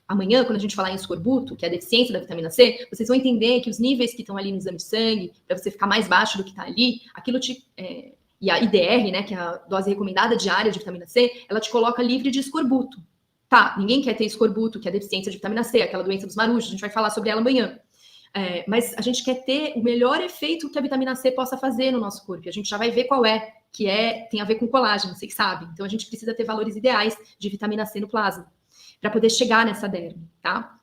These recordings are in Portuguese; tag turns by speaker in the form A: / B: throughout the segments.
A: amanhã, quando a gente falar em escorbuto, que é a deficiência da vitamina C, vocês vão entender que os níveis que estão ali no exame de sangue, para você ficar mais baixo do que está ali, aquilo e a IDR, né, que é a dose recomendada diária de vitamina C, ela te coloca livre de escorbuto. Tá, ninguém quer ter escorbuto, que é a deficiência de vitamina C, aquela doença dos marujos, a gente vai falar sobre ela amanhã. Mas a gente quer ter o melhor efeito que a vitamina C possa fazer no nosso corpo. E a gente já vai ver qual é, tem a ver com colágeno, vocês sabem. Então a gente precisa ter valores ideais de vitamina C no plasma para poder chegar nessa derme, tá?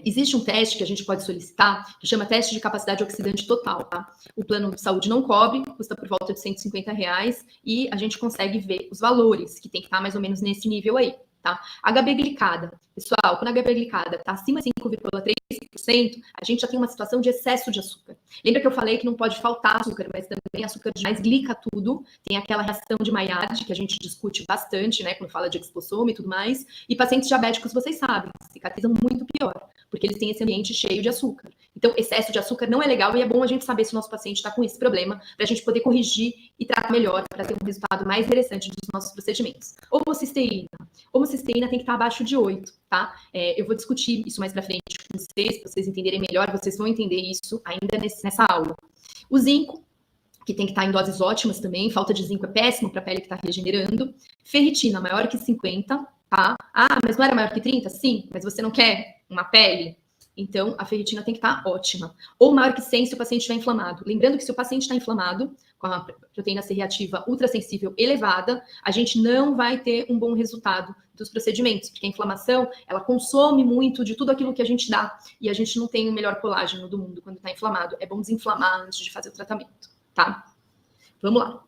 A: Existe um teste que a gente pode solicitar, que chama teste de capacidade oxidante total, tá? O plano de saúde não cobre, custa por volta de R$150, e a gente consegue ver os valores, que tem que estar mais ou menos nesse nível aí, tá? HB glicada. Pessoal, quando a HB glicada está acima de 5,3%, a gente já tem uma situação de excesso de açúcar. Lembra que eu falei que não pode faltar açúcar, mas também açúcar demais glica tudo. Tem aquela reação de Maillard, que a gente discute bastante, né, quando fala de expossoma e tudo mais. E pacientes diabéticos, vocês sabem, cicatrizam muito pior, porque eles têm esse ambiente cheio de açúcar. Então, excesso de açúcar não é legal e é bom a gente saber se o nosso paciente está com esse problema, para a gente poder corrigir e tratar melhor, para ter um resultado mais interessante dos nossos procedimentos. Homocisteína. Homocisteína tem que estar abaixo de 8, tá? Eu vou discutir isso mais para frente com vocês, para vocês entenderem melhor, vocês vão entender isso ainda nessa aula. O zinco, que tem que estar em doses ótimas também, falta de zinco é péssimo para a pele que está regenerando. Ferritina, maior que 50, tá? Ah, mas não era maior que 30? Sim, mas você não quer uma pele? Então, a ferritina tem que estar ótima. Ou maior que 100 se o paciente estiver inflamado. Lembrando que se o paciente está inflamado, com a proteína C reativa ultrassensível elevada, a gente não vai ter um bom resultado dos procedimentos, porque a inflamação, ela consome muito de tudo aquilo que a gente dá, e a gente não tem o melhor colágeno do mundo quando está inflamado. É bom desinflamar antes de fazer o tratamento, tá? Vamos lá.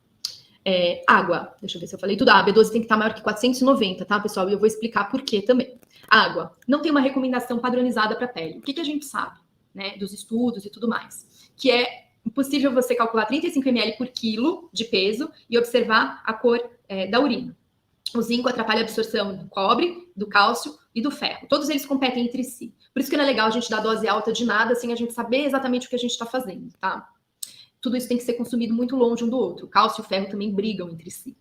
A: Água, deixa eu ver se eu falei tudo. A B12 tem que estar maior que 490, tá, pessoal? E eu vou explicar por quê também. Água, não tem uma recomendação padronizada para a pele. O que a gente sabe, né, dos estudos e tudo mais? Que é impossível você calcular 35 ml por quilo de peso e observar a cor da urina. O zinco atrapalha a absorção do cobre, do cálcio e do ferro. Todos eles competem entre si. Por isso que não é legal a gente dar dose alta de nada sem a gente saber exatamente o que a gente está fazendo, tá? Tudo isso tem que ser consumido muito longe um do outro. O cálcio e o ferro também brigam entre si.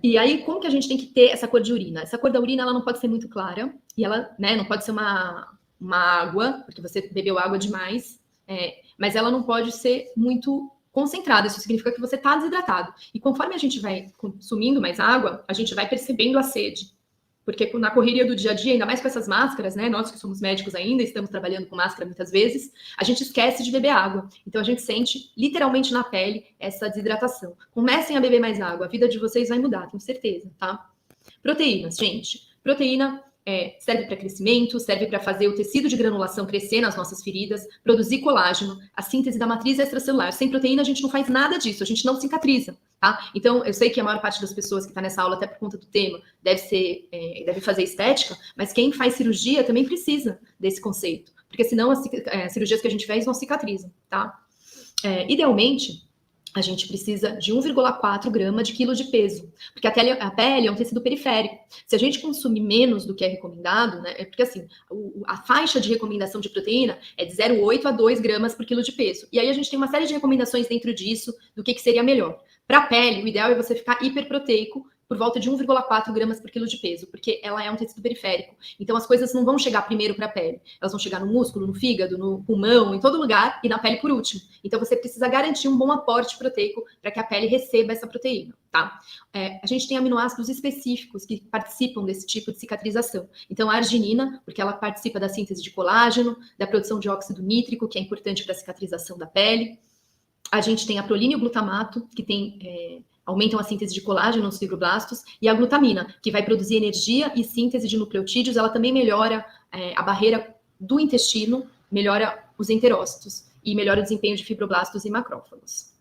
A: E aí, como que a gente tem que ter essa cor de urina? Essa cor da urina, ela não pode ser muito clara, e ela, né, não pode ser uma água, porque você bebeu água demais, mas ela não pode ser muito concentrada, isso significa que você está desidratado. E conforme a gente vai consumindo mais água, a gente vai percebendo a sede. Porque na correria do dia a dia, ainda mais com essas máscaras, né? Nós que somos médicos ainda, estamos trabalhando com máscara muitas vezes, a gente esquece de beber água. Então a gente sente literalmente na pele essa desidratação. Comecem a beber mais água, a vida de vocês vai mudar, tenho certeza, tá? Proteínas, gente. Proteína serve para crescimento, serve para fazer o tecido de granulação crescer nas nossas feridas, produzir colágeno, a síntese da matriz extracelular. Sem proteína a gente não faz nada disso, a gente não cicatriza, tá? Então, eu sei que a maior parte das pessoas que está nessa aula, até por conta do tema, deve fazer estética, mas quem faz cirurgia também precisa desse conceito, porque senão as cirurgias que a gente faz não cicatrizam, tá? Idealmente, a gente precisa de 1,4 grama de quilo de peso, porque a pele é um tecido periférico. Se a gente consumir menos do que é recomendado, né, porque assim, a faixa de recomendação de proteína é de 0,8 a 2 gramas por quilo de peso. E aí a gente tem uma série de recomendações dentro disso, do que seria melhor. Para a pele, o ideal é você ficar hiperproteico, por volta de 1,4 gramas por quilo de peso, porque ela é um tecido periférico. Então, as coisas não vão chegar primeiro para a pele. Elas vão chegar no músculo, no fígado, no pulmão, em todo lugar, e na pele por último. Então, você precisa garantir um bom aporte proteico para que a pele receba essa proteína, tá? A gente tem aminoácidos específicos que participam desse tipo de cicatrização. Então, a arginina, porque ela participa da síntese de colágeno, da produção de óxido nítrico, que é importante para a cicatrização da pele. A gente tem a prolina e o glutamato, que aumentam a síntese de colágeno nos fibroblastos, e a glutamina, que vai produzir energia e síntese de nucleotídeos, ela também melhora a barreira do intestino, melhora os enterócitos e melhora o desempenho de fibroblastos e macrófagos.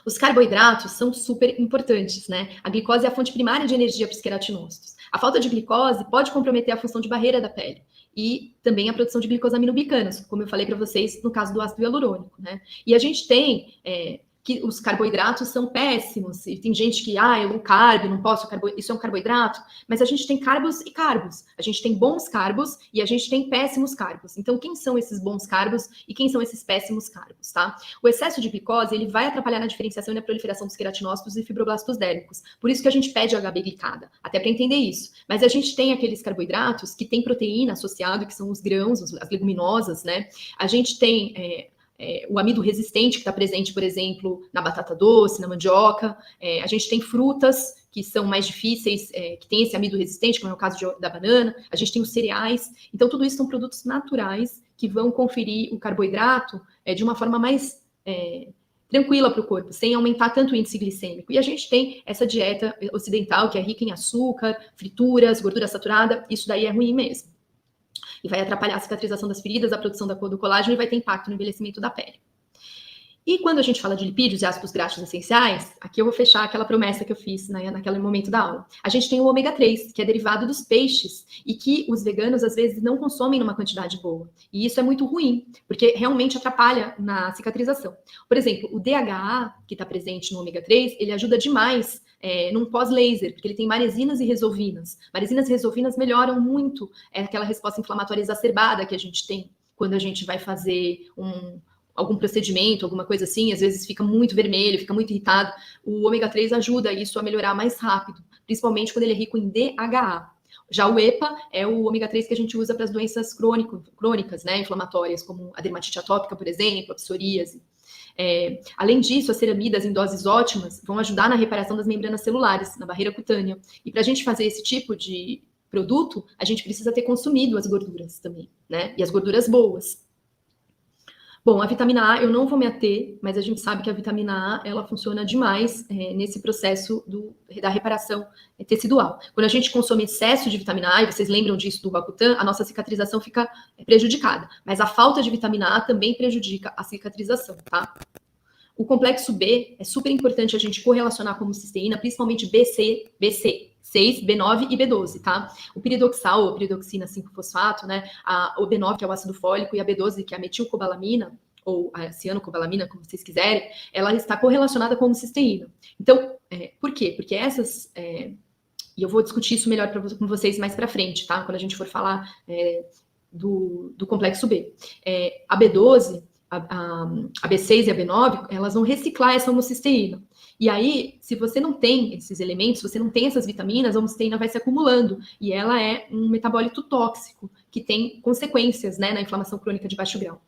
A: Os carboidratos são super importantes, né? A glicose é a fonte primária de energia para os queratinócitos. A falta de glicose pode comprometer a função de barreira da pele e também a produção de glicosamiloglicanos, como eu falei para vocês no caso do ácido hialurônico, né? E a gente tem que os carboidratos são péssimos, e tem gente que, eu carbo, não posso, isso é um carboidrato, mas a gente tem carbos e carbos, a gente tem bons carbos e a gente tem péssimos carbos. Então, quem são esses bons carbos e quem são esses péssimos carbos, tá? O excesso de glicose, ele vai atrapalhar na diferenciação e na proliferação dos queratinócitos e fibroblastos dérmicos, por isso que a gente pede HB glicada, até para entender isso. Mas a gente tem aqueles carboidratos que tem proteína associado, que são os grãos, as leguminosas, né? A gente tem o amido resistente, que está presente, por exemplo, na batata doce, na mandioca. A gente tem frutas que são mais difíceis, que tem esse amido resistente, como é o caso da banana. A gente tem os cereais. Então, tudo isso são produtos naturais que vão conferir o carboidrato de uma forma mais tranquila para o corpo, sem aumentar tanto o índice glicêmico. E a gente tem essa dieta ocidental, que é rica em açúcar, frituras, gordura saturada. Isso daí é ruim mesmo. E vai atrapalhar a cicatrização das feridas, a produção do colágeno e vai ter impacto no envelhecimento da pele. E quando a gente fala de lipídios e ácidos graxos essenciais, aqui eu vou fechar aquela promessa que eu fiz naquele momento da aula. A gente tem o ômega 3, que é derivado dos peixes e que os veganos às vezes não consomem numa quantidade boa. E isso é muito ruim, porque realmente atrapalha na cicatrização. Por exemplo, o DHA, que está presente no ômega 3, ele ajuda demais num pós-laser, porque ele tem maresinas e resolvinas. Maresinas e resolvinas melhoram muito aquela resposta inflamatória exacerbada que a gente tem quando a gente vai fazer algum procedimento, alguma coisa assim, às vezes fica muito vermelho, fica muito irritado. O ômega 3 ajuda isso a melhorar mais rápido, principalmente quando ele é rico em DHA. Já o EPA é o ômega 3 que a gente usa para as doenças crônicas, né, inflamatórias, como a dermatite atópica, por exemplo, a psoríase. Além disso, as ceramidas em doses ótimas vão ajudar na reparação das membranas celulares, na barreira cutânea. E para a gente fazer esse tipo de produto, a gente precisa ter consumido as gorduras também, né? E as gorduras boas. Bom, a vitamina A eu não vou me ater, mas a gente sabe que a vitamina A ela funciona demais nesse processo da reparação tecidual. Quando a gente consome excesso de vitamina A, e vocês lembram disso do Roacutan, a nossa cicatrização fica prejudicada. Mas a falta de vitamina A também prejudica a cicatrização, tá? O complexo B é super importante a gente correlacionar como cisteína, principalmente B6, B9 e B12, tá? O piridoxal, ou piridoxina 5-fosfato, né? O B9, que é o ácido fólico, e a B12, que é a metilcobalamina, ou a cianocobalamina, como vocês quiserem, ela está correlacionada com cisteína. Então, por quê? Porque essas... e eu vou discutir isso melhor com vocês mais para frente, tá? Quando a gente for falar do complexo B. A B12... A B6 e a B9, elas vão reciclar essa homocisteína. E aí, se você não tem esses elementos, se você não tem essas vitaminas, a homocisteína vai se acumulando. E ela é um metabólito tóxico, que tem consequências, né, na inflamação crônica de baixo grau.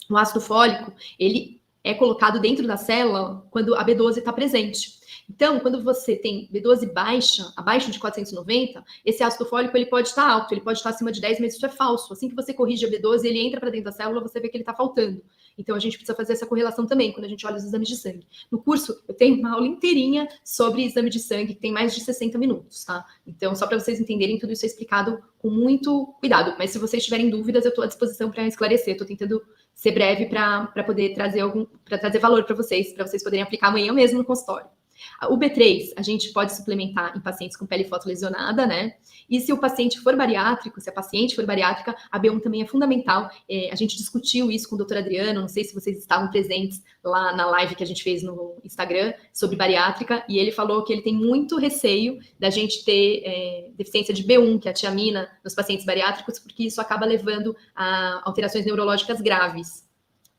A: O ácido fólico, ele é colocado dentro da célula quando a B12 está presente. Então, quando você tem B12 baixa, abaixo de 490, esse ácido fólico ele pode estar alto, ele pode estar acima de 10, mas isso é falso. Assim que você corrige a B12, ele entra para dentro da célula, você vê que ele está faltando. Então, a gente precisa fazer essa correlação também, quando a gente olha os exames de sangue. No curso, eu tenho uma aula inteirinha sobre exame de sangue, que tem mais de 60 minutos, tá? Então, só para vocês entenderem, tudo isso é explicado com muito cuidado. Mas se vocês tiverem dúvidas, eu estou à disposição para esclarecer. Estou tentando ser breve para poder trazer valor para vocês poderem aplicar amanhã mesmo no consultório. O B3, a gente pode suplementar em pacientes com pele fotolesionada, né? E se o paciente for bariátrico, se a paciente for bariátrica, a B1 também é fundamental. A gente discutiu isso com o Dr. Adriano, não sei se vocês estavam presentes lá na live que a gente fez no Instagram sobre bariátrica, e ele falou que ele tem muito receio da gente ter deficiência de B1, que é a tiamina, nos pacientes bariátricos, porque isso acaba levando a alterações neurológicas graves.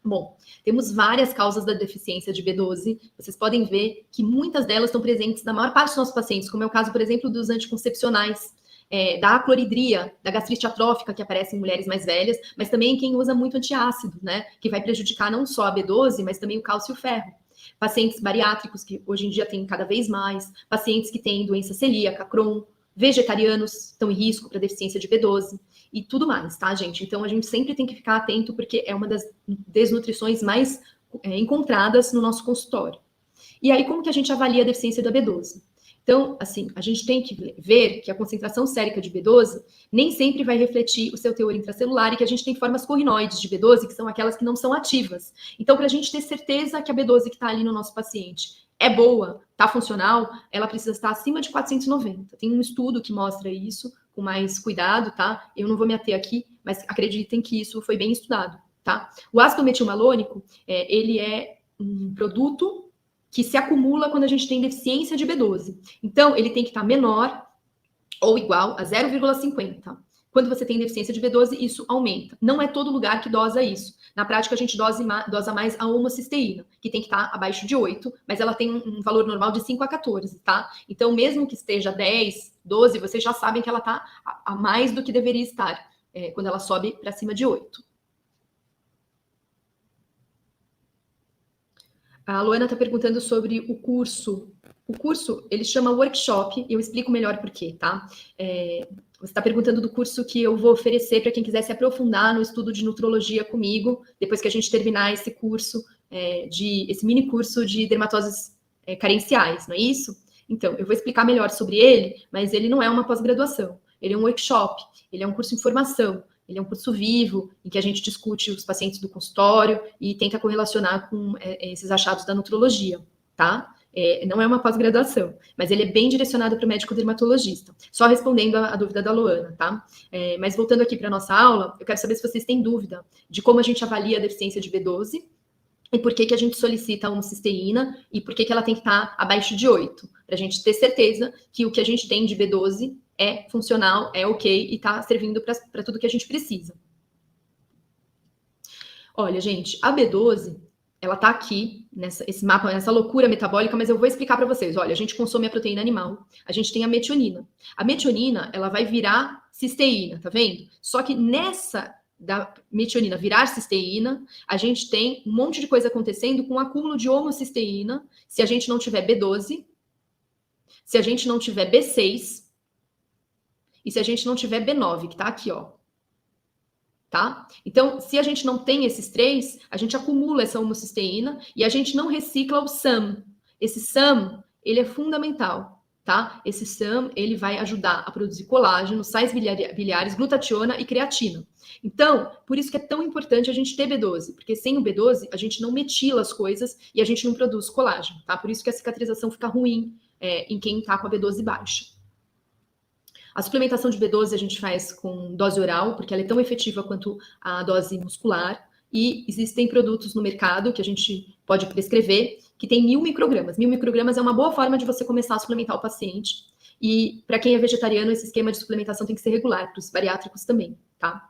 A: Bom, temos várias causas da deficiência de B12. Vocês podem ver que muitas delas estão presentes na maior parte dos nossos pacientes, como é o caso, por exemplo, dos anticoncepcionais, da cloridria, da gastrite atrófica, que aparece em mulheres mais velhas, mas também em quem usa muito antiácido, né? Que vai prejudicar não só a B12, mas também o cálcio e o ferro. Pacientes bariátricos, que hoje em dia tem cada vez mais, pacientes que têm doença celíaca, Crohn, vegetarianos estão em risco para deficiência de B12 e tudo mais, tá, gente? Então, a gente sempre tem que ficar atento, porque é uma das desnutrições mais encontradas no nosso consultório. E aí, como que a gente avalia a deficiência da B12? Então, assim, a gente tem que ver que a concentração sérica de B12 nem sempre vai refletir o seu teor intracelular e que a gente tem formas corrinoides de B12, que são aquelas que não são ativas. Então, para a gente ter certeza que a B12 que está ali no nosso paciente é boa, está funcional, ela precisa estar acima de 490. Tem um estudo que mostra isso com mais cuidado, tá? Eu não vou me ater aqui, mas acreditem que isso foi bem estudado, tá? O ácido metilmalônico, ele é um produto que se acumula quando a gente tem deficiência de B12. Então, ele tem que estar menor ou igual a 0,50. Quando você tem deficiência de B12, isso aumenta. Não é todo lugar que dosa isso. Na prática, a gente dosa mais a homocisteína, que tem que estar abaixo de 8, mas ela tem um valor normal de 5 a 14, tá? Então, mesmo que esteja 10, 12, vocês já sabem que ela está a mais do que deveria estar, quando ela sobe para cima de 8. A Luana está perguntando sobre o curso. O curso, ele chama workshop, e eu explico melhor por quê, tá? Você está perguntando do curso que eu vou oferecer para quem quiser se aprofundar no estudo de nutrologia comigo, depois que a gente terminar esse curso, esse mini curso de dermatoses carenciais, não é isso? Então, eu vou explicar melhor sobre ele, mas ele não é uma pós-graduação, ele é um workshop, ele é um curso em formação. Ele é um curso vivo, em que a gente discute os pacientes do consultório e tenta correlacionar com esses achados da nutrologia, tá? Não é uma pós-graduação, mas ele é bem direcionado para o médico dermatologista. Só respondendo a dúvida da Luana, tá? Mas voltando aqui para a nossa aula, eu quero saber se vocês têm dúvida de como a gente avalia a deficiência de B12 e por que a gente solicita a homocisteína e por que ela tem que estar abaixo de 8, para a gente ter certeza que o que a gente tem de B12 é funcional, é ok e está servindo para tudo que a gente precisa. Olha, gente, a B12, ela tá aqui, esse mapa, nessa loucura metabólica, mas eu vou explicar para vocês. Olha, a gente consome a proteína animal, a gente tem a metionina. A metionina, ela vai virar cisteína, tá vendo? Só que nessa da metionina virar cisteína, a gente tem um monte de coisa acontecendo com o acúmulo de homocisteína, se a gente não tiver B12, se a gente não tiver B6, e se a gente não tiver B9, que tá aqui, ó. Tá? Então, se a gente não tem esses três, a gente acumula essa homocisteína e a gente não recicla o SAM. Esse SAM, ele é fundamental, tá? Esse SAM, ele vai ajudar a produzir colágeno, sais biliares, glutationa e creatina. Então, por isso que é tão importante a gente ter B12, porque sem o B12, a gente não metila as coisas e a gente não produz colágeno, tá? Por isso que a cicatrização fica ruim em quem tá com a B12 baixa. A suplementação de B12 a gente faz com dose oral, porque ela é tão efetiva quanto a dose muscular. E existem produtos no mercado que a gente pode prescrever que tem 1.000 microgramas. 1.000 microgramas é uma boa forma de você começar a suplementar o paciente. E para quem é vegetariano, esse esquema de suplementação tem que ser regular, para os bariátricos também, tá?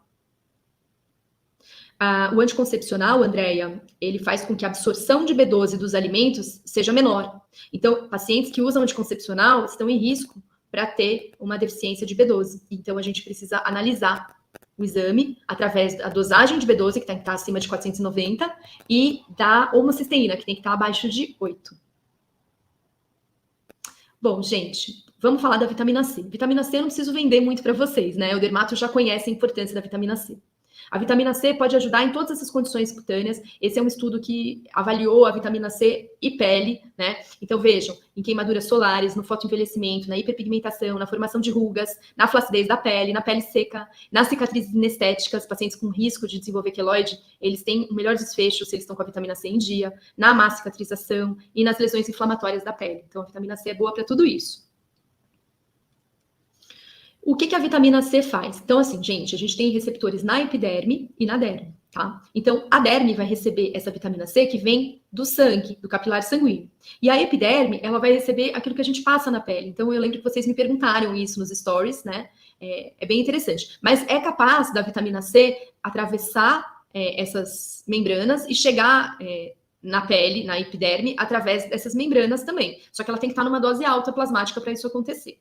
A: O anticoncepcional, Andréia, ele faz com que a absorção de B12 dos alimentos seja menor. Então, pacientes que usam anticoncepcional estão em risco para ter uma deficiência de B12. Então, a gente precisa analisar o exame através da dosagem de B12, que tem que estar acima de 490, e da homocisteína, que tem que estar abaixo de 8. Bom, gente, vamos falar da vitamina C. Vitamina C eu não preciso vender muito para vocês, né? O dermato já conhece a importância da vitamina C. A vitamina C pode ajudar em todas essas condições cutâneas. Esse é um estudo que avaliou a vitamina C e pele, né? Então, vejam, em queimaduras solares, no fotoenvelhecimento, na hiperpigmentação, na formação de rugas, na flacidez da pele, na pele seca, nas cicatrizes inestéticas, pacientes com risco de desenvolver queloide, eles têm um melhor desfecho se eles estão com a vitamina C em dia, na má cicatrização e nas lesões inflamatórias da pele. Então, a vitamina C é boa para tudo isso. O que a vitamina C faz? Então, assim, gente, a gente tem receptores na epiderme e na derme, tá? Então, a derme vai receber essa vitamina C que vem do sangue, do capilar sanguíneo. E a epiderme, ela vai receber aquilo que a gente passa na pele. Então, eu lembro que vocês me perguntaram isso nos stories, né? É bem interessante. Mas é capaz da vitamina C atravessar essas membranas e chegar na pele, na epiderme, através dessas membranas também. Só que ela tem que estar numa dose alta plasmática para isso acontecer.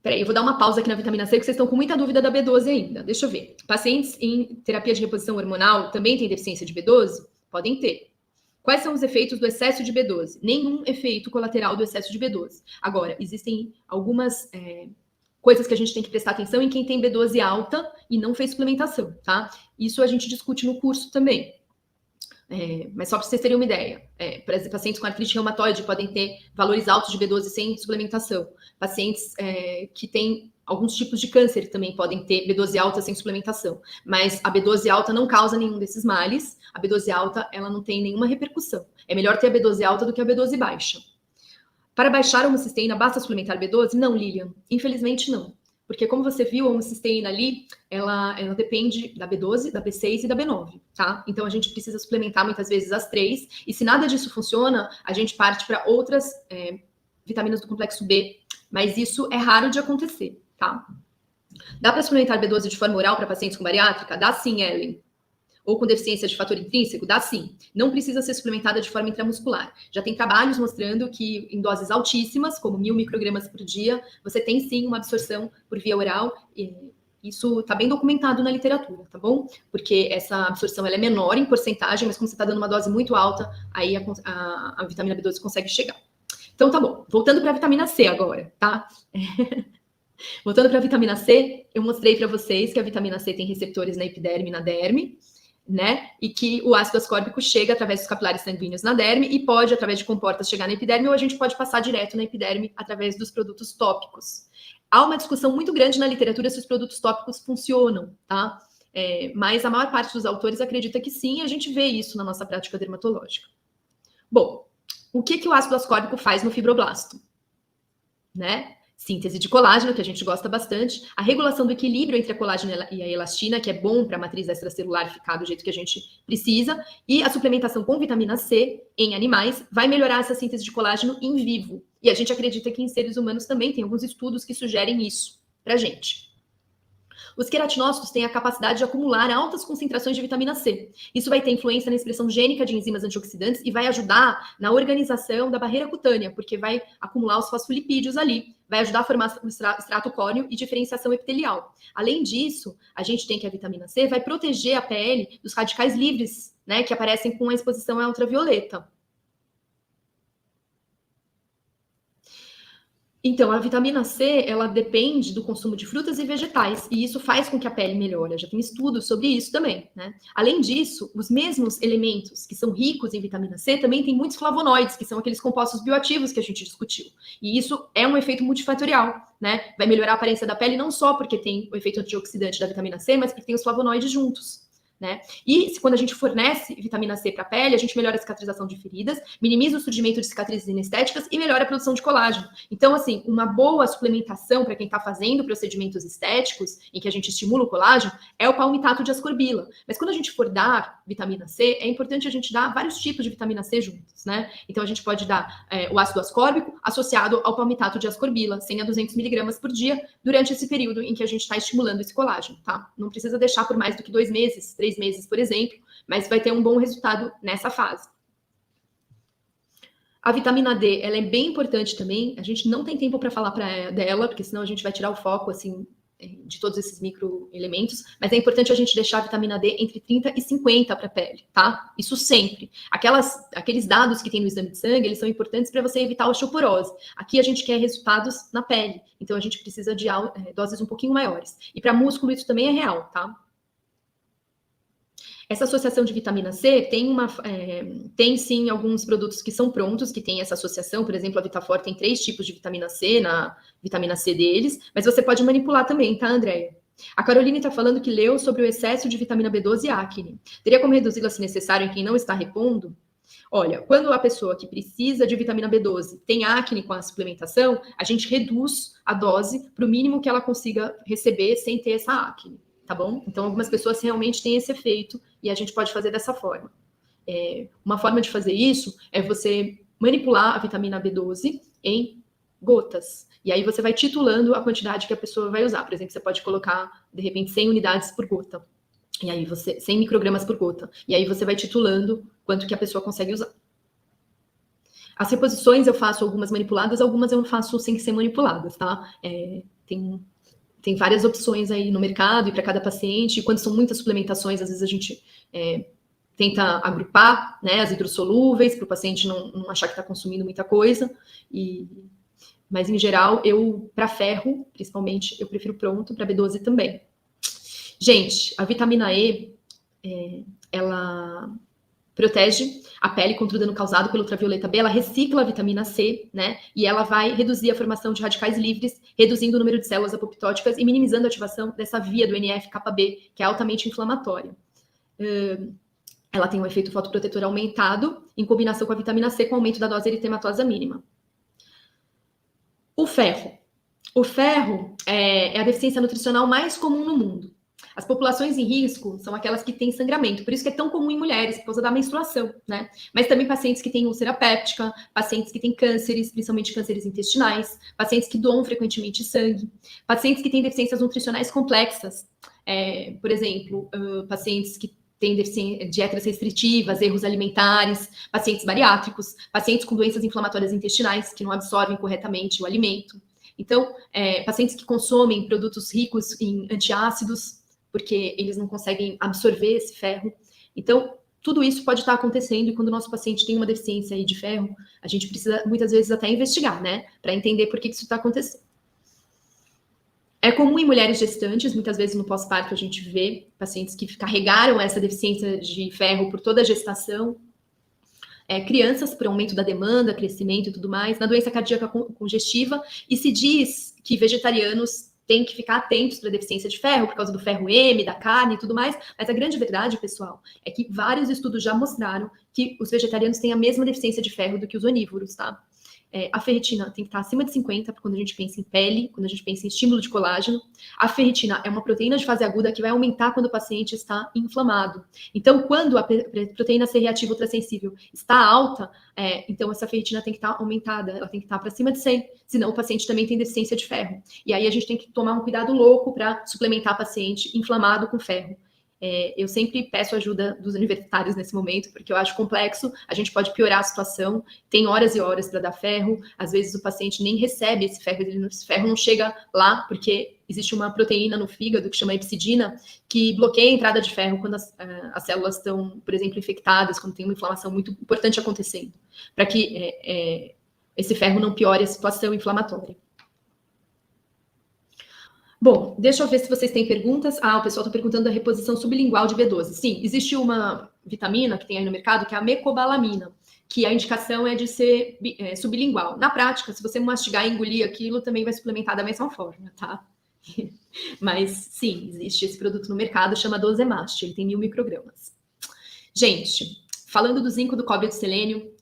A: Peraí, eu vou dar uma pausa aqui na vitamina C, porque vocês estão com muita dúvida da B12 ainda. Deixa eu ver. Pacientes em terapia de reposição hormonal também têm deficiência de B12? Podem ter. Quais são os efeitos do excesso de B12? Nenhum efeito colateral do excesso de B12. Agora, existem algumas coisas que a gente tem que prestar atenção em quem tem B12 alta e não fez suplementação, tá? Isso a gente discute no curso também. Mas só para vocês terem uma ideia, pacientes com artrite reumatoide podem ter valores altos de B12 sem suplementação. Pacientes que têm alguns tipos de câncer também podem ter B12 alta sem suplementação. Mas a B12 alta não causa nenhum desses males. A B12 alta, ela não tem nenhuma repercussão. É melhor ter a B12 alta do que a B12 baixa. Para baixar a homocisteína, basta suplementar B12? Não, Lilian. Infelizmente, não. Porque, como você viu, a homocisteína ali, ela depende da B12, da B6 e da B9, tá? Então, a gente precisa suplementar muitas vezes as 3. E se nada disso funciona, a gente parte para outras vitaminas do complexo B. Mas isso é raro de acontecer, tá? Dá para suplementar B12 de forma oral para pacientes com bariátrica? Dá sim, Ellen. Ou com deficiência de fator intrínseco? Dá sim. Não precisa ser suplementada de forma intramuscular. Já tem trabalhos mostrando que em doses altíssimas, como 1.000 microgramas por dia, você tem sim uma absorção por via oral. E isso está bem documentado na literatura, tá bom? Porque essa absorção ela é menor em porcentagem, mas como você está dando uma dose muito alta, aí a vitamina B12 consegue chegar. Então tá bom. Voltando para a vitamina C agora, tá? Voltando para a vitamina C, eu mostrei para vocês que a vitamina C tem receptores na epiderme e na derme, né? E que o ácido ascórbico chega através dos capilares sanguíneos na derme e pode, através de comportas, chegar na epiderme, ou a gente pode passar direto na epiderme através dos produtos tópicos. Há uma discussão muito grande na literatura se os produtos tópicos funcionam, tá? Mas a maior parte dos autores acredita que sim, e a gente vê isso na nossa prática dermatológica. Bom, o que o ácido ascórbico faz no fibroblasto? Né? Síntese de colágeno, que a gente gosta bastante, a regulação do equilíbrio entre a colágeno e a elastina, que é bom para a matriz extracelular ficar do jeito que a gente precisa, e a suplementação com vitamina C em animais vai melhorar essa síntese de colágeno em vivo. E a gente acredita que em seres humanos também tem alguns estudos que sugerem isso para a gente. Os queratinócitos têm a capacidade de acumular altas concentrações de vitamina C. Isso vai ter influência na expressão gênica de enzimas antioxidantes e vai ajudar na organização da barreira cutânea, porque vai acumular os fosfolipídios ali, vai ajudar a formar o extrato córneo e diferenciação epitelial. Além disso, a gente tem que a vitamina C vai proteger a pele dos radicais livres, né, que aparecem com a exposição à ultravioleta. Então, a vitamina C, ela depende do consumo de frutas e vegetais, e isso faz com que a pele melhore. Já tem estudos sobre isso também, né? Além disso, os mesmos elementos que são ricos em vitamina C também têm muitos flavonoides, que são aqueles compostos bioativos que a gente discutiu. E isso é um efeito multifatorial, né? Vai melhorar a aparência da pele não só porque tem o efeito antioxidante da vitamina C, mas porque tem os flavonoides juntos. Né? E quando a gente fornece vitamina C para a pele, a gente melhora a cicatrização de feridas, minimiza o surgimento de cicatrizes inestéticas e melhora a produção de colágeno. Então, assim, uma boa suplementação para quem está fazendo procedimentos estéticos, em que a gente estimula o colágeno, é o palmitato de ascorbila. Mas quando a gente for dar vitamina C, é importante a gente dar vários tipos de vitamina C juntos, né? Então, a gente pode dar o ácido ascórbico associado ao palmitato de ascorbila, 100 a 200 miligramas por dia, durante esse período em que a gente está estimulando esse colágeno, tá? Não precisa deixar por mais do que 2 meses, 3 meses, por exemplo, mas vai ter um bom resultado nessa fase. A vitamina D, ela é bem importante também. A gente não tem tempo para falar dela, porque senão a gente vai tirar o foco, assim, de todos esses microelementos, mas é importante a gente deixar a vitamina D entre 30 e 50 para a pele, tá? Isso sempre. Aqueles dados que tem no exame de sangue, eles são importantes para você evitar a osteoporose. Aqui a gente quer resultados na pele, então a gente precisa de doses um pouquinho maiores. E para músculo isso também é real, tá? Essa associação de vitamina C tem sim alguns produtos que são prontos, que tem essa associação. Por exemplo, a Vitafor tem 3 tipos de vitamina C na vitamina C deles, mas você pode manipular também, tá, Andréia? A Caroline está falando que leu sobre o excesso de vitamina B12 e acne. Teria como reduzi-la se necessário em quem não está repondo? Olha, quando a pessoa que precisa de vitamina B12 tem acne com a suplementação, a gente reduz a dose para o mínimo que ela consiga receber sem ter essa acne. Tá bom? Então, algumas pessoas realmente têm esse efeito e a gente pode fazer dessa forma. Uma forma de fazer isso é você manipular a vitamina B12 em gotas. E aí você vai titulando a quantidade que a pessoa vai usar. Por exemplo, você pode colocar, de repente, 100 unidades por gota. E aí 100 microgramas por gota. E aí você vai titulando quanto que a pessoa consegue usar. As reposições eu faço algumas manipuladas, algumas eu faço sem ser manipuladas, tá? Tem várias opções aí no mercado e para cada paciente. E quando são muitas suplementações, às vezes a gente tenta agrupar, né, as hidrossolúveis para o paciente não achar que está consumindo muita coisa. Mas, em geral, para ferro, principalmente, eu prefiro pronto, para B12 também. Gente, a vitamina E, ela protege a pele contra o dano causado pelo ultravioleta B, ela recicla a vitamina C, né? E ela vai reduzir a formação de radicais livres, reduzindo o número de células apoptóticas e minimizando a ativação dessa via do NF-κB, que é altamente inflamatória. Ela tem um efeito fotoprotetor aumentado, em combinação com a vitamina C, com aumento da dose eritematosa mínima. O ferro. O ferro é a deficiência nutricional mais comum no mundo. As populações em risco são aquelas que têm sangramento, por isso que é tão comum em mulheres, por causa da menstruação, né? Mas também pacientes que têm úlcera péptica, pacientes que têm cânceres, principalmente cânceres intestinais, pacientes que doam frequentemente sangue, pacientes que têm deficiências nutricionais complexas, por exemplo, pacientes que têm dietas restritivas, erros alimentares, pacientes bariátricos, pacientes com doenças inflamatórias intestinais que não absorvem corretamente o alimento. Então, pacientes que consomem produtos ricos em antiácidos, porque eles não conseguem absorver esse ferro. Então, tudo isso pode estar acontecendo, e quando o nosso paciente tem uma deficiência aí de ferro, a gente precisa, muitas vezes, até investigar, né? Para entender por que isso está acontecendo. É comum em mulheres gestantes, muitas vezes no pós-parto a gente vê pacientes que carregaram essa deficiência de ferro por toda a gestação. Crianças por aumento da demanda, crescimento e tudo mais, na doença cardíaca congestiva, e se diz que vegetarianos têm que ficar atentos para a deficiência de ferro, por causa do ferro M, da carne e tudo mais, mas a grande verdade, pessoal, é que vários estudos já mostraram que os vegetarianos têm a mesma deficiência de ferro do que os onívoros, tá? A ferritina tem que estar acima de 50, quando a gente pensa em pele, quando a gente pensa em estímulo de colágeno. A ferritina é uma proteína de fase aguda que vai aumentar quando o paciente está inflamado. Então, quando a proteína C reativa ultrassensível está alta, então essa ferritina tem que estar aumentada, ela tem que estar para cima de 100, senão o paciente também tem deficiência de ferro. E aí a gente tem que tomar um cuidado louco para suplementar paciente inflamado com ferro. Eu sempre peço ajuda dos universitários nesse momento, porque eu acho complexo, a gente pode piorar a situação, tem horas e horas para dar ferro, às vezes o paciente nem recebe esse ferro não chega lá, porque existe uma proteína no fígado que chama hepcidina, que bloqueia a entrada de ferro quando as células estão, por exemplo, infectadas, quando tem uma inflamação muito importante acontecendo, para que esse ferro não piore a situação inflamatória. Bom, deixa eu ver se vocês têm perguntas. O pessoal está perguntando da reposição sublingual de B12. Sim, existe uma vitamina que tem aí no mercado, que é a mecobalamina, que a indicação é de ser sublingual. Na prática, se você mastigar e engolir aquilo, também vai suplementar da mesma forma, tá? Mas, sim, existe esse produto no mercado, chama Dozemast, ele tem 1000 microgramas. Gente, falando do zinco, do cobre e do selênio,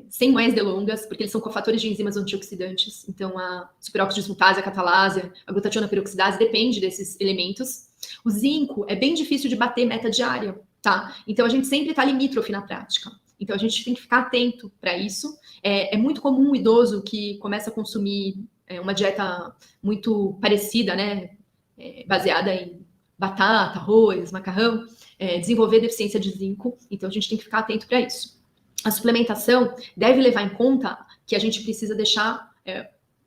A: sem mais delongas, porque eles são cofatores de enzimas antioxidantes, então a superóxido dismutase, a catalase, a glutationa peroxidase, depende desses elementos. O zinco é bem difícil de bater meta diária, tá? Então a gente sempre está limítrofe na prática. Então a gente tem que ficar atento para isso. É muito comum um idoso que começa a consumir uma dieta muito parecida, né? Baseada em batata, arroz, macarrão, desenvolver deficiência de zinco. Então a gente tem que ficar atento para isso. A suplementação deve levar em conta que a gente precisa deixar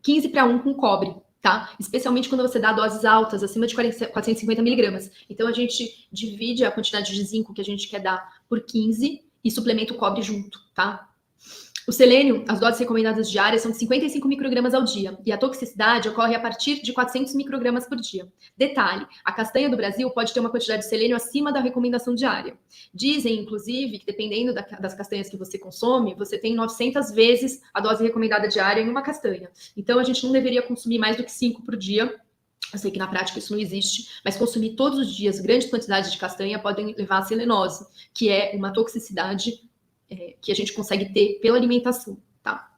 A: 15:1 com cobre, tá? Especialmente quando você dá doses altas, acima de 450 miligramas. Então, a gente divide a quantidade de zinco que a gente quer dar por 15 e suplementa o cobre junto, tá? O selênio, as doses recomendadas diárias são de 55 microgramas ao dia, e a toxicidade ocorre a partir de 400 microgramas por dia. Detalhe, a castanha do Brasil pode ter uma quantidade de selênio acima da recomendação diária. Dizem, inclusive, que dependendo das castanhas que você consome, você tem 900 vezes a dose recomendada diária em uma castanha. Então, a gente não deveria consumir mais do que 5 por dia. Eu sei que na prática isso não existe, mas consumir todos os dias grandes quantidades de castanha podem levar à selenose, que é uma toxicidade que a gente consegue ter pela alimentação, tá?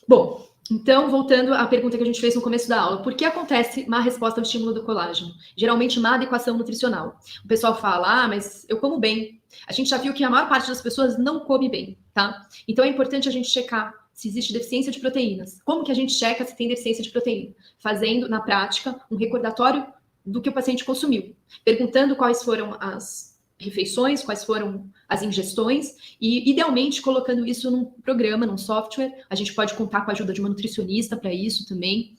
A: Bom, então, voltando à pergunta que a gente fez no começo da aula, por que acontece má resposta ao estímulo do colágeno? Geralmente, má adequação nutricional. O pessoal fala, mas eu como bem. A gente já viu que a maior parte das pessoas não come bem, tá? Então, é importante a gente checar se existe deficiência de proteínas. Como que a gente checa se tem deficiência de proteína? Fazendo, na prática, um recordatório do que o paciente consumiu. Perguntando quais foram as refeições, quais foram as ingestões, e idealmente colocando isso num programa, num software. A gente pode contar com a ajuda de uma nutricionista para isso também,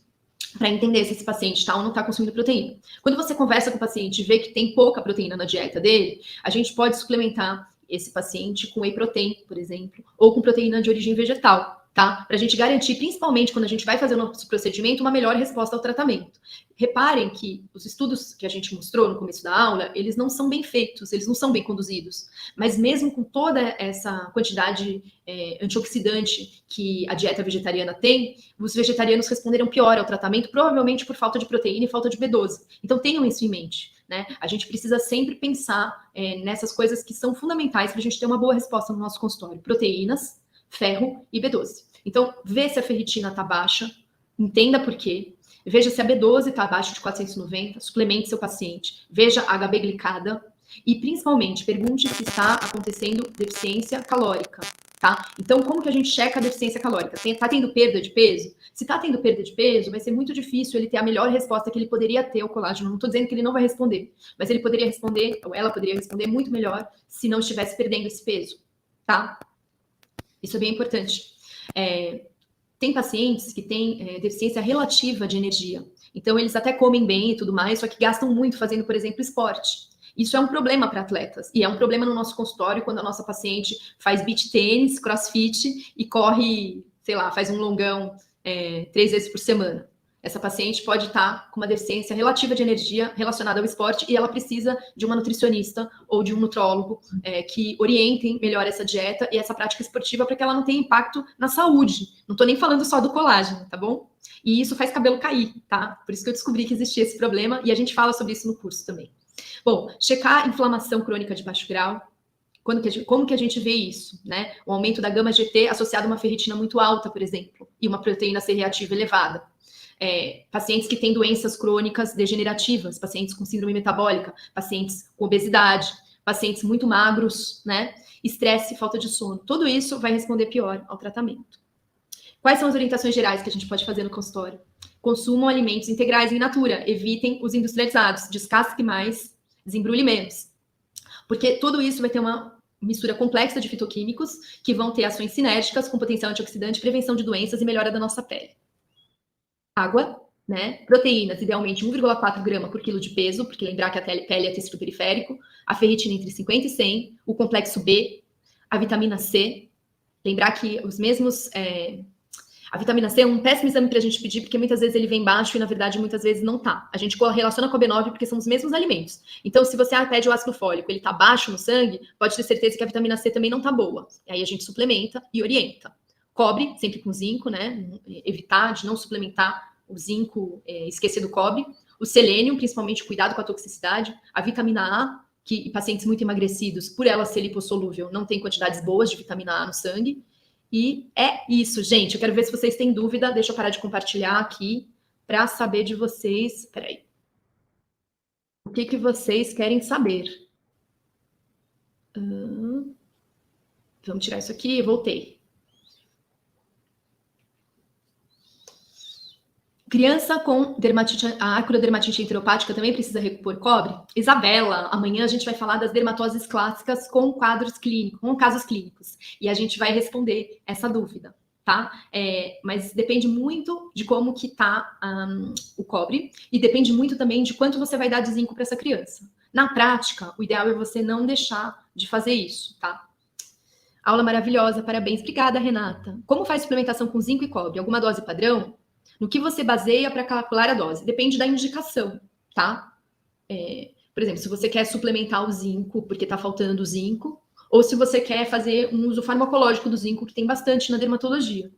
A: para entender se esse paciente está ou não está consumindo proteína. Quando você conversa com o paciente e vê que tem pouca proteína na dieta dele, a gente pode suplementar esse paciente com whey protein, por exemplo, ou com proteína de origem vegetal, tá? Para a gente garantir, principalmente quando a gente vai fazer o nosso procedimento, uma melhor resposta ao tratamento. Reparem que os estudos que a gente mostrou no começo da aula, eles não são bem feitos, eles não são bem conduzidos. Mas mesmo com toda essa quantidade antioxidante que a dieta vegetariana tem, os vegetarianos responderam pior ao tratamento, provavelmente por falta de proteína e falta de B12. Então tenham isso em mente, né? A gente precisa sempre pensar nessas coisas que são fundamentais para a gente ter uma boa resposta no nosso consultório. Proteínas, ferro e B12. Então, vê se a ferritina está baixa, entenda por quê. Veja se a B12 está abaixo de 490, suplemente seu paciente. Veja a HB glicada e, principalmente, pergunte se está acontecendo deficiência calórica, tá? Então, como que a gente checa a deficiência calórica? Está tendo perda de peso? Se está tendo perda de peso, vai ser muito difícil ele ter a melhor resposta que ele poderia ter ao colágeno. Não estou dizendo que ele não vai responder, mas ele poderia responder, ou ela poderia responder muito melhor se não estivesse perdendo esse peso, tá? Isso é bem importante. Tem pacientes que têm deficiência relativa de energia. Então, eles até comem bem e tudo mais, só que gastam muito fazendo, por exemplo, esporte. Isso é um problema para atletas. E é um problema no nosso consultório quando a nossa paciente faz beach tênis, crossfit e corre, sei lá, faz um longão 3 vezes por semana. Essa paciente pode estar com uma deficiência relativa de energia relacionada ao esporte e ela precisa de uma nutricionista ou de um nutrólogo que orientem melhor essa dieta e essa prática esportiva para que ela não tenha impacto na saúde. Não estou nem falando só do colágeno, tá bom? E isso faz cabelo cair, tá? Por isso que eu descobri que existia esse problema e a gente fala sobre isso no curso também. Bom, checar inflamação crônica de baixo grau. Como que a gente vê isso, né? O aumento da gama GT associado a uma ferritina muito alta, por exemplo, e uma proteína C reativa elevada. Pacientes que têm doenças crônicas degenerativas, pacientes com síndrome metabólica, pacientes com obesidade, pacientes muito magros, né? Estresse e falta de sono. Tudo isso vai responder pior ao tratamento. Quais são as orientações gerais que a gente pode fazer no consultório? Consumam alimentos integrais in natura, evitem os industrializados, descasque mais, desembrulhe menos. Porque tudo isso vai ter uma mistura complexa de fitoquímicos que vão ter ações sinérgicas com potencial antioxidante, prevenção de doenças e melhora da nossa pele. Água, né? Proteínas, idealmente 1,4 grama por quilo de peso, porque lembrar que a pele é tecido periférico, a ferritina entre 50 e 100, o complexo B, a vitamina C, lembrar que os mesmos... A vitamina C é um péssimo exame para a gente pedir, porque muitas vezes ele vem baixo e, na verdade, muitas vezes não tá. A gente relaciona com a B9 porque são os mesmos alimentos. Então, se você pede o ácido fólico, ele tá baixo no sangue, pode ter certeza que a vitamina C também não tá boa. E aí a gente suplementa e orienta. Cobre, sempre com zinco, né? Evitar de não suplementar o zinco, esquecer do cobre. O selênio, principalmente, cuidado com a toxicidade. A vitamina A, que pacientes muito emagrecidos, por ela ser lipossolúvel, não tem quantidades boas de vitamina A no sangue. E é isso, gente. Eu quero ver se vocês têm dúvida. Deixa eu parar de compartilhar aqui para saber de vocês. Peraí. O que vocês querem saber? Vamos tirar isso aqui. Voltei. Criança com dermatite, a acrodermatite enteropática também precisa recompor cobre? Isabela, amanhã a gente vai falar das dermatoses clássicas com quadros clínicos, com casos clínicos. E a gente vai responder essa dúvida, tá? Mas depende muito de como que tá o cobre e depende muito também de quanto você vai dar de zinco para essa criança. Na prática, o ideal é você não deixar de fazer isso, tá? Aula maravilhosa, parabéns. Obrigada, Renata. Como faz suplementação com zinco e cobre? Alguma dose padrão? No que você baseia para calcular a dose? Depende da indicação, tá? Por exemplo, se você quer suplementar o zinco porque está faltando zinco, ou se você quer fazer um uso farmacológico do zinco, que tem bastante na dermatologia.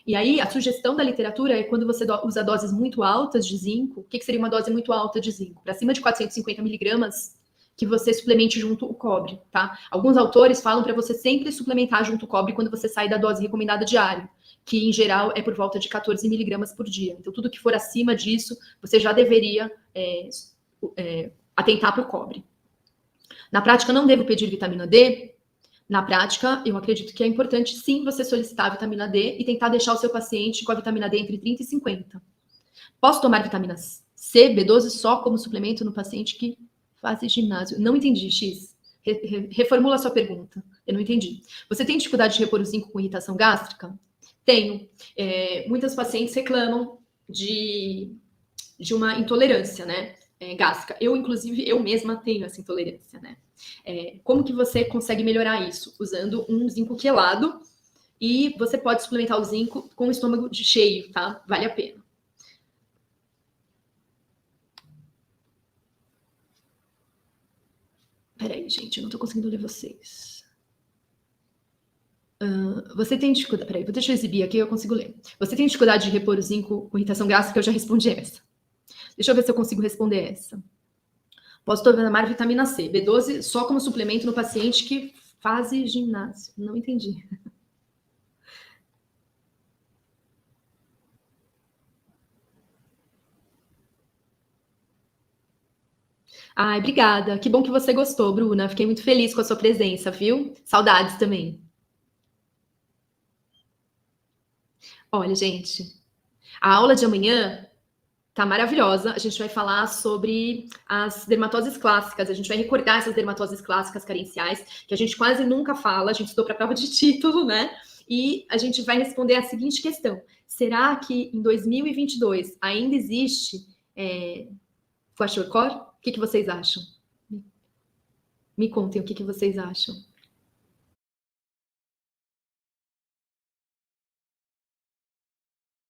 A: E aí, a sugestão da literatura é quando você usa doses muito altas de zinco, o que seria uma dose muito alta de zinco? Para cima de 450 miligramas, que você suplemente junto o cobre, tá? Alguns autores falam para você sempre suplementar junto o cobre quando você sai da dose recomendada diária, que em geral é por volta de 14 miligramas por dia. Então, tudo que for acima disso, você já deveria atentar para o cobre. Na prática, não devo pedir vitamina D? Na prática, eu acredito que é importante, sim, você solicitar a vitamina D e tentar deixar o seu paciente com a vitamina D entre 30 e 50. Posso tomar vitamina C, B12 só como suplemento no paciente que faz ginásio? Não entendi, X. Reformula a sua pergunta. Eu não entendi. Você tem dificuldade de repor o zinco com irritação gástrica? Tenho. Muitas pacientes reclamam de uma intolerância, né? Gástrica. Inclusive, eu mesma tenho essa intolerância, né? Como que você consegue melhorar isso? Usando um zinco quelado e você pode suplementar o zinco com o estômago cheio, tá? Vale a pena. Peraí, gente, eu não tô conseguindo ler vocês. Você tem dificuldade... Peraí, deixa eu exibir aqui, eu consigo ler. Você tem dificuldade de repor o zinco com irritação gástrica? Eu já respondi essa. Deixa eu ver se eu consigo responder essa. Posso tomar vitamina C, B12 só como suplemento no paciente que faz ginásio. Não entendi. Ai, obrigada. Que bom que você gostou, Bruna. Fiquei muito feliz com a sua presença, viu? Saudades também. Olha, gente, a aula de amanhã tá maravilhosa. A gente vai falar sobre as dermatoses clássicas. A gente vai recordar essas dermatoses clássicas carenciais, que a gente quase nunca fala. A gente estudou para a prova de título, né? E a gente vai responder a seguinte questão: será que em 2022 ainda existe kwashiorkor? O que vocês acham? Me contem o que vocês acham.